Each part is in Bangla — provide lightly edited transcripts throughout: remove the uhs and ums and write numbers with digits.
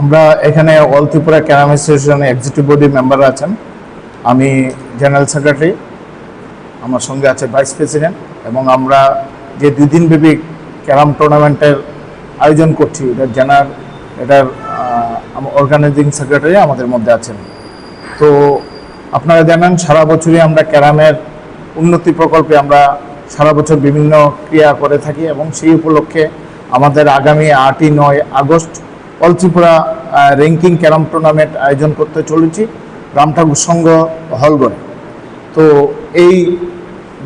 আমরা এখানে অল ত্রিপুরা ক্যারাম অ্যাসোসিয়েশনের এক্সিকিউটিভ বডি মেম্বার আছেন। আমি জেনারেল সেক্রেটারি, আমার সঙ্গে আছে ভাইস প্রেসিডেন্ট, এবং আমরা যে 2 দিনব্যাপী ক্যারাম টুর্নামেন্টের আয়োজন করছি এটার অর্গানাইজিং সেক্রেটারি আমাদের মধ্যে আছেন। তো আপনারা জানেন সারা বছরই আমরা ক্যারামের উন্নতি প্রকল্পে আমরা সারা বছর বিভিন্ন ক্রিয়া করে থাকি, এবং সেই উপলক্ষে আমাদের আগামী 8-9 August all Tripura ranking carrom tournament আয়োজন করতে চলেছি রামঠাকুর সংঘ হলঘরে। তো এই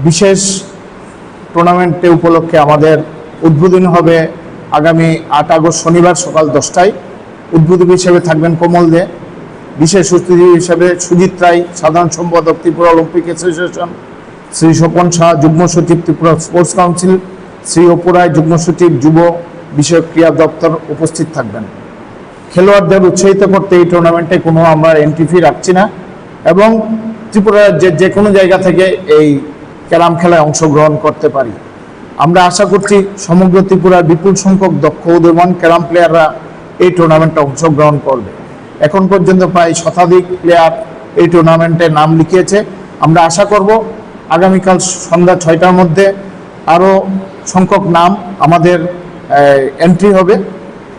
বিশেষ টুর্নামেন্টে উপলক্ষে আমাদের উদ্বোধনী হবে আগামী 8 আগস্ট শনিবার সকাল 10টায়। উদ্বোধক হিসেবে থাকবেন কমল দে, বিশেষ অতিথি হিসেবে সুজিত রায়, সাধারণ সম্পাদক ত্রিপুরা অলিম্পিক অ্যাসোসিয়েশন, শ্রী স্বপন শাহ, যুগ্ম সচিব ত্রিপুরা স্পোর্টস কাউন্সিল, শ্রী অপু রায়, যুগ্ম সচিব যুব বিষয়ক ক্রীড়া দপ্তর উপস্থিত থাকবেন। খেলোয়াড়দের উৎসাহিত করতে এই টুর্নামেন্টে কোনো আমরা এন্ট্রি ফি রাখছি না, এবং ত্রিপুরার যে কোনো জায়গা থেকে এই ক্যারাম খেলায় অংশগ্রহণ করতে পারি। আমরা আশা করছি সমগ্র ত্রিপুরার বিপুল সংখ্যক দক্ষ উদীয়মান ক্যারাম প্লেয়াররা এই টুর্নামেন্টে অংশগ্রহণ করবে। এখন পর্যন্ত প্রায় শতাধিক প্লেয়ার এই টুর্নামেন্টে নাম লিখিয়েছে। আমরা আশা করব আগামীকাল সন্ধ্যা 6টার মধ্যে আরও সংখ্যক নাম আমাদের এন্ট্রি হবে।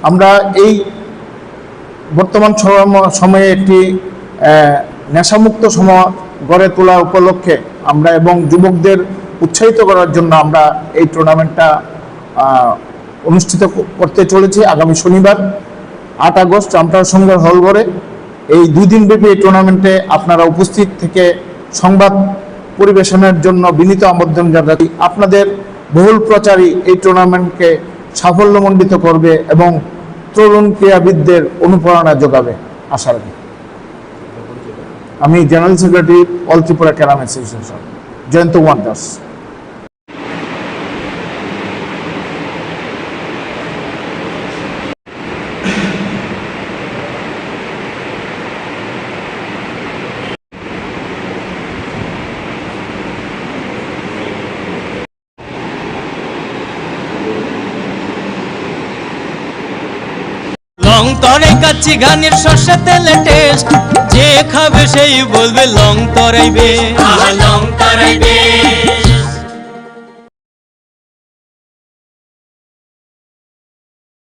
আমরা এই বর্তমান সময়ে একটি নেশামুক্ত সমাজ গড়ে তোলা উপলক্ষে আমরা এবং যুবকদের উৎসাহিত করার জন্য আমরা এই টুর্নামেন্টটা অনুষ্ঠিত করতে চলেছি আগামী শনিবার 8 আগস্ট রামঠাকুর সংঘ হলঘরে। এই 2 দিনব্যাপী এই টুর্নামেন্টে আপনারা উপস্থিত থেকে সংবাদ পরিবেশনের জন্য বিনীত আবেদন জানাচ্ছি। আপনাদের বহুল প্রচারই এই টুর্নামেন্টকে সাফল্যমণ্ডিত করবে এবং তরুণ ক্রীড়াবিদদের অনুপ্রেরণা যোগাবে আশা রাখি। আমি general secretary all Tripura carrom association, Jayanta Kumar Das. লং তরাই কাচ্চি ঘানির সর্ষে তেলে টেস্ট, যে খাবে সেই বলবে লং তরাইবে, লং তরাইবে।